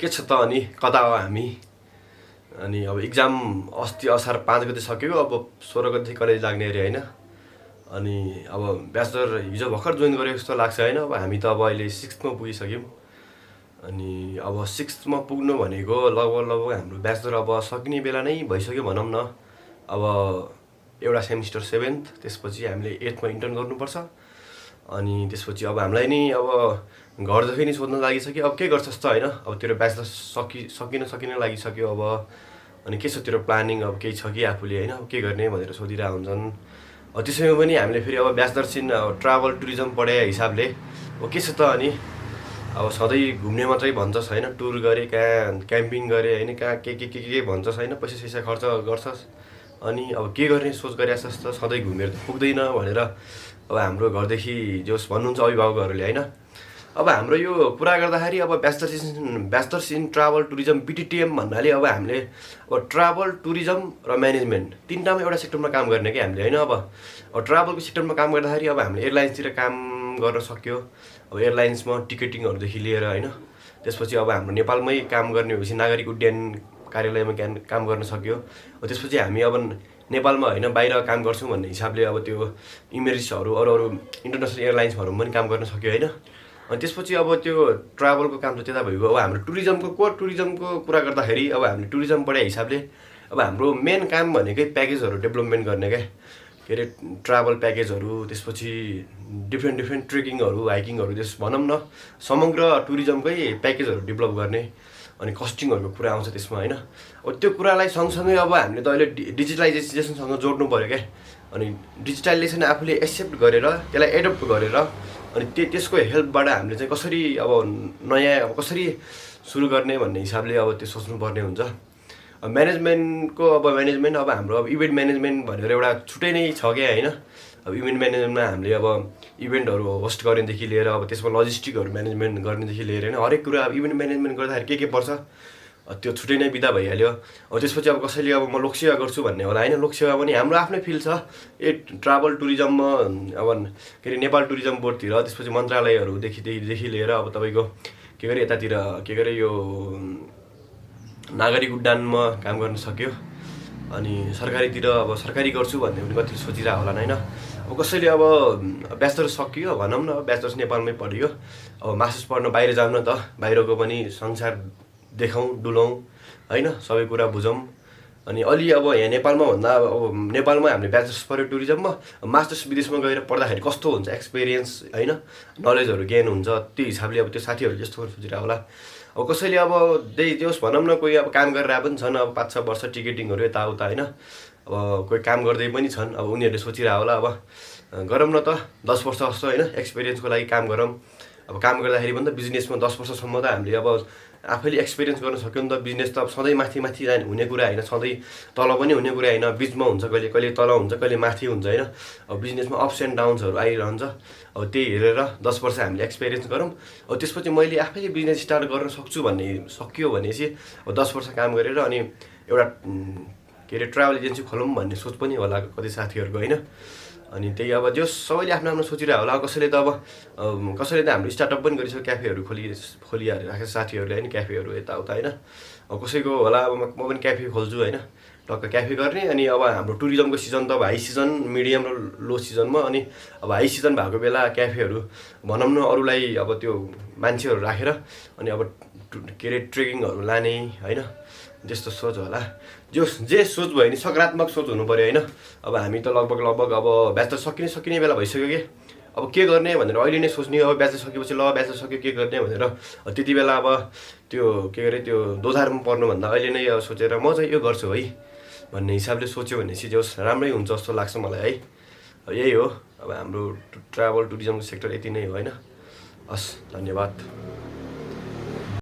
के छ त अनि कता हो हामी अनि अब इक्जाम अस्ति असार 5 गते सक्यो अब 16 गते कलेज लाग्ने अरे हैन अनि अब ब्याचलर हिजो भर्खर जोइन गरेको जस्तो लाग्छ हैन अब हामी त अब अहिले 6th मा पुगिसक्यौं अनि अब 6th मा पुग्नु भनेको लगभग हाम्रो ब्याचलर अब सकिने बेला नै भइसक्यो भनौं न अब एउटा सेमिस्टर 7th त्यसपछि हामीले 8th मा इन्टर्न गर्नुपर्छ अनि त्यसपछि अब हामीलाई नि अब घरदेखि नि सोध्न लागिसक्यो अब के गर्छस् त हैन अब तेरो ब्याचलर सकिन लागिसक्यो अब अनि के छ तेरो प्लानिङ अब केही छ कि आफुले हैन अब के गर्ने भनेर सोधिरा हुन्छन् त्यसैमा पनि हामीले फेरि अब ब्याचलर सिन ट्राभल टुरिज्म पढे हिसाबले अब के छ त अनि अब सधैँ घुम्ने मात्रै भन्छस् हैन टुर गरे कहाँ क्याम्पिङ गरे हैन कहाँ के भन्छस् हैन पैसा खर्च गर्छस् अनि अब के गर्ने सोच गरिआछस् त सधैँ घुमेर त पुग्दैन भनेर अब हाम्रो घरदेखि जोस भन्नुहुन्छ अभिभावकहरूले हैन अब हाम्रो यो कुरा गर्दाखेरि अब ब्याचलर्स इन ट्राभल टुरिज्म बीटीटीएम भन्नाले अब हामीले अब ट्राभल टुरिज्म र म्यानेजमेन्ट तीनटामा एउटा सेक्टरमा काम गर्ने के हामीले हैन अब ट्राभलको सेक्टरमा काम गर्दाखेरि अब हामीले एयरलाइन्सतिर काम गर्न सक्यो अब एयरलाइन्समा टिकटिङहरुदेखि लिएर हैन त्यसपछि अब हाम्रो नेपालमै काम गर्ने भएपछि नागरिक उड्डयन कार्यालयमा काम गर्न सक्यो त्यसपछि हामी अब नेपालमा हैन बाहिर काम गर्छौं भन्ने हिसाबले अब त्यो इमिरेट्सहरु अरु इन्टरनेशनल एयरलाइन्सहरुमा पनि काम गर्न सक्यो हैन अनि त्यसपछि अब त्यो ट्राभलको काम त त्यता भइगयो अब हाम्रो टुरिज्मको कुरा गर्दाखेरि अब हामीले टुरिज्म पढे हिसाबले अब हाम्रो मेन काम भनेकै प्याकेजहरु डेभलपमेन्ट गर्ने के रे ट्राभल प्याकेजहरु त्यसपछि डिफरेन्ट ट्रेकिङहरु हाइकिङहरु त्यस भनौं न समग्र टुरिज्मकै प्याकेजहरु डेभलप गर्ने अनि कस्टिङहरुको कुरा आउँछ त्यसमा हैन अब त्यो कुरालाई सँगसँगै अब हामीले त अहिले डिजिटलाइजेसनसँग जोड्नु पर्यो के अनि डिजिटलाइजेसन आफूले एक्सेप्ट गरेर त्यसलाई एडप्ट गरेर अनि त्यसको हेल्पबाट हामीले चाहिँ कसरी अब नयाँ अब कसरी सुरु गर्ने भन्ने हिसाबले अब त्यो सोच्नु पर्ने हुन्छ म्यानेजमेन्ट अब हाम्रो अब इभेन्ट म्यानेजमेन्ट भनेर एउटा छुट्टै नै छ के हैन अब इभेन्ट म्यानेजमेन्टमा हामीले अब इभेन्टहरु होस्ट गर्नेदेखि लिएर अब त्यसमा लजिस्टिकहरु म्यानेजमेन्ट गर्नेदेखि लिएर हैन हरेक कुरा अब इभेन्ट म्यानेजमेन्ट गर्दाखेरि के पर्छ त्यो छुट्टै नै बिदा भइहाल्यो अब त्यसपछि अब कसैले अब म लोकसेवा गर्छु भन्ने होला हैन लोकसेवा पनि हाम्रो आफ्नै फिल्ड छ ट्राभल टुरिज्ममा अब के रे नेपाल टुरिज्म बोर्डतिर त्यसपछि मन्त्रालयहरुदेखि लिएर अब तपाईको के गरे यतातिर के गरे यो नागरिक उड्डयनमा काम गर्न सक्यो अनि सरकारीतिर अब सरकारी गर्छु भन्ने पनि कति सोचिरा होला हैन अब कसैले अब ब्याचलर सकियो भनौं न ब्याचलर्स नेपालमै पढियो अब मास्टर्स पढ्न बाहिर जाऊ न त बाहिरको पनि संसार देखाउँ डुलाउँ हैन सबै कुरा बुझौँ अनि अलि अब यहाँ नेपालमा भन्दा अब नेपालमा हामीले ब्याचलर्स पढ्यो टुरिज्ममा मास्टर्स विदेशमा गएर पढ्दाखेरि कस्तो हुन्छ एक्सपिरियन्स हैन नलेजहरु गेन हुन्छ त्यो हिसाबले अब त्यो साथीहरु जस्तो सोचिरा होला अब कसैले अब देउस भनौं न कोही अब काम गरेर पनि छन् अब 5-6 वर्ष टिकटिङहरु यताउता हैन अब कोही काम गर्दै पनि छन् अब उनीहरुले सोचिरा होला अब गरौँ न त 10 वर्ष जस्तो हैन एक्सपिरियन्सको लागि काम गरौँ अब काम गर्दाखेरि पनि त बिजनेसमा 10 वर्षसम्म त हामीले अब आफैले एक्सपिरियन्स गर्न सक्यो नि त बिजनेस त सधैँ माथि जाने हुने कुरा हैन सधैँ तल पनि हुने कुरा हैन बीचमा हुन्छ कहिले तल हुन्छ कहिले माथि हुन्छ हैन अब बिजनेसमा अप्स एन्ड डाउन्सहरु आइरहन्छ अब त्यही हेरेर 10 वर्ष हामीले एक्सपिरियन्स गरौँ अब त्यसपछि मैले आफैले बिजनेस स्टार्ट गर्न सक्छु भन्ने सकियो भनेपछि अब 10 वर्ष काम गरेर अनि एउटा के रे ट्राभल एजेन्सी खोलौँ भन्ने सोच पनि होला कति साथीहरुको हैन अनि त्यही अब जो सबैले आफ्नो सोचिरा होला कसैले त हाम्रो स्टार्टअप पनि गरिसक्यो क्याफेहरु खोलिराखेको साथीहरुले हैन क्याफेहरु यताउता हैन अब कसैको होला अब म पनि क्याफे खोल्छु हैन टक्क क्याफे गर्ने अनि अब हाम्रो टुरिज्मको सिजन त अब हाई सिजन मिडियम र लो सिजनमा अनि अब हाई सिजन भएको बेला क्याफेहरु भनौं न अरुलाई अब त्यो मान्छेहरु राखेर अनि अब के रे ट्रेकिङहरु लाने हैन त्यस्तो सोच होला जे सोच भयो नि सकारात्मक सोच हुनु पर्यो हैन अब हामी त लगभग अब ब्याचलर सकिने बेला भइसक्यो के अब के गर्ने भनेर अहिले नै सोच्ने अब ब्याचलर सकेपछि ब्याचलर सक्यो के गर्ने भनेर त्यति बेला अब त्यो के गरे त्यो दोधारमा पर्नु भन्दा अहिले नै सोचेर म चाहिँ यो गर्छु है भन्ने हिसाबले सोच्यो भने चाहिँ जस राम्रै हुन्छ जस्तो लाग्छ मलाई है यही हो अब हाम्रो ट्राभल टुरिज्मको सेक्टर यति नै हो हैन हस् धन्यवाद।